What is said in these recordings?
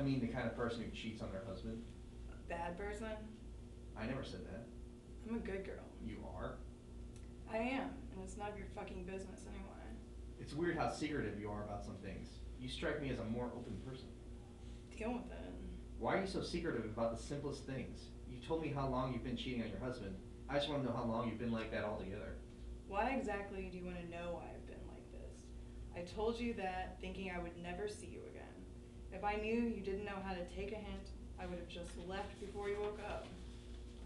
I mean the kind of person who cheats on their husband. A bad person? I never said that. I'm a good girl. You are? I am, and it's none of your fucking business anyway. It's weird how secretive you are about some things. You strike me as a more open person. Deal with it. Why are you so secretive about the simplest things? You told me how long you've been cheating on your husband. I just want to know how long you've been like that altogether. Why exactly do you want to know why I've been like this? I told you that thinking I would never see you again. If I knew you didn't know how to take a hint, I would have just left before you woke up.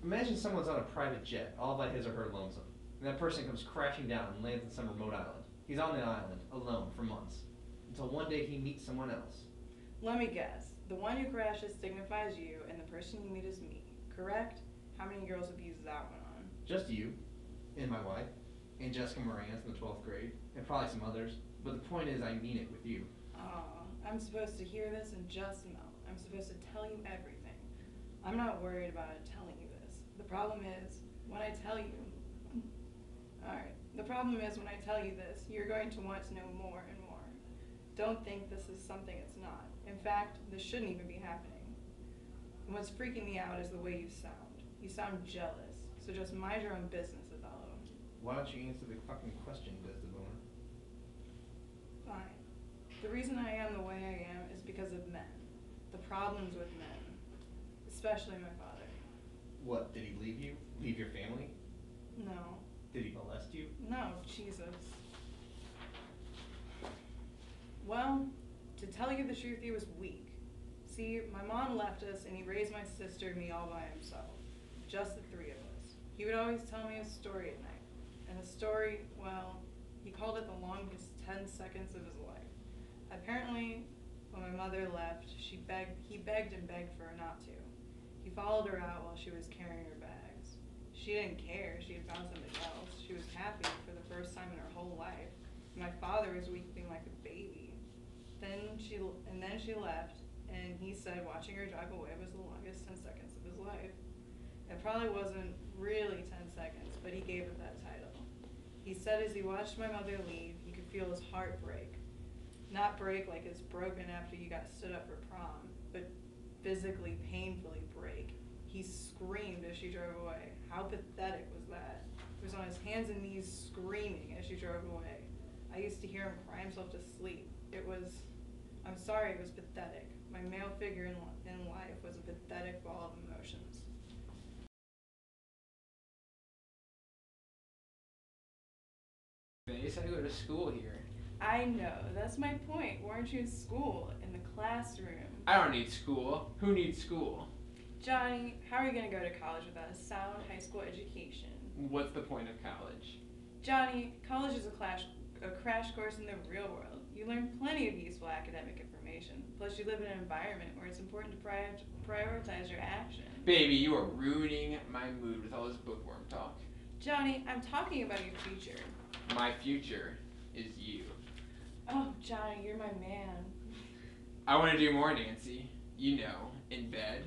Imagine someone's on a private jet, all by his or her lonesome, and that person comes crashing down and lands in some remote island. He's on the island, alone, for months, until one day he meets someone else. Let me guess. The one who crashes signifies you, and the person you meet is me, correct? How many girls have used that one on? Just you, and my wife, and Jessica Moran's in the 12th grade, and probably some others, but the point is I mean it with you. Aw, I'm supposed to hear this and just melt. I'm supposed to tell you everything. I'm not worried about telling you this. The problem is, when I tell you... Alright, the problem is when I tell you this, you're going to want to know more and more. Don't think this is something it's not. In fact, this shouldn't even be happening. And what's freaking me out is the way you sound. You sound jealous, so just mind your own business, Othello. Why don't you answer the fucking question, Desdemona? Fine. The reason I am the way I am is because of men. The problems with men. Especially my father. What, did he leave you? Leave your family? No. Did he molest you? No, Jesus. Well, to tell you the truth, he was weak. See, my mom left us and he raised my sister and me all by himself. Just the three of us. He would always tell me a story at night. And the story, well, he called it the longest 10 seconds of his life. Apparently, when my mother left, he begged and begged for her not to. He followed her out while she was carrying her bags. She didn't care. She had found somebody else. She was happy for the first time in her whole life. My father was weeping like a baby. Then she left, and he said watching her drive away was the longest 10 seconds of his life. It probably wasn't really 10 seconds, but he gave it that title. He said as he watched my mother leave, he could feel his heart break. Not break like it's broken after you got stood up for prom, but physically, painfully break. He screamed as she drove away. How pathetic was that? He was on his hands and knees screaming as she drove away. I used to hear him cry himself to sleep. I'm sorry, it was pathetic. My male figure in life was a pathetic ball of emotions. Face, I go to school here. I know, that's my point. Weren't you in school, in the classroom? I don't need school. Who needs school? Johnny, how are you going to go to college without a sound high school education? What's the point of college? Johnny, college is a crash course in the real world. You learn plenty of useful academic information. Plus, you live in an environment where it's important to prioritize your actions. Baby, you are ruining my mood with all this bookworm talk. Johnny, I'm talking about your future. My future is you. Oh, Johnny, you're my man. I want to do more, Nancy. You know, in bed.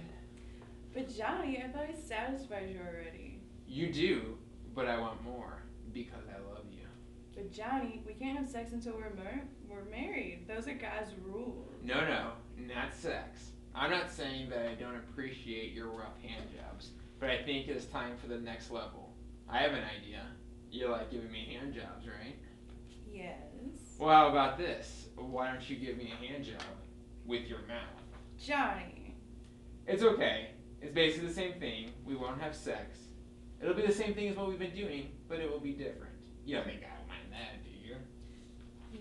But Johnny, I thought I satisfied you already. You do, but I want more because I love you. But Johnny, we can't have sex until we're married. Those are God's rules. No, not sex. I'm not saying that I don't appreciate your rough hand jobs, but I think it's time for the next level. I have an idea. You like giving me hand jobs, right? Yes. Well, how about this? Why don't you give me a hand job with your mouth? Johnny. It's okay. It's basically the same thing. We won't have sex. It'll be the same thing as what we've been doing, but it will be different. You don't think I don't mind that, do you?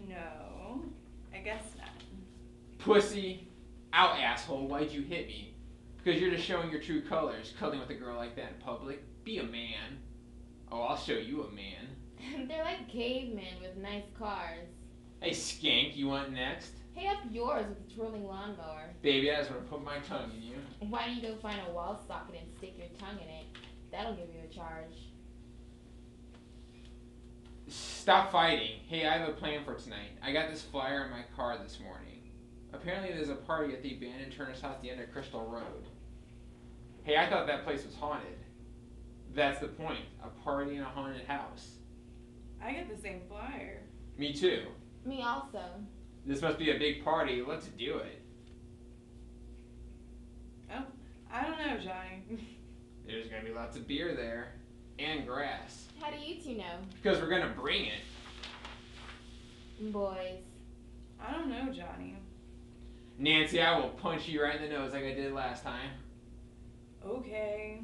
No, I guess not. Pussy. Ow, asshole. Why'd you hit me? Because you're just showing your true colors, cuddling with a girl like that in public. Be a man. Oh, I'll show you a man. They're like cavemen with nice cars. Hey, skank, you want next? Hey, up yours with the twirling lawnmower. Baby, I just want to put my tongue in you. Why don't you go find a wall socket and stick your tongue in it? That'll give you a charge. Stop fighting. Hey, I have a plan for tonight. I got this flyer in my car this morning. Apparently there's a party at the abandoned Turner's house at the end of Crystal Road. Hey, I thought that place was haunted. That's the point. A party in a haunted house. I get the same flyer. Me too. Me also. This must be a big party. Let's do it. be lots of beer there. And grass. How do you two know? Because we're gonna bring it. Boys. I don't know, Johnny. Nancy, I will punch you right in the nose like I did last time. Okay.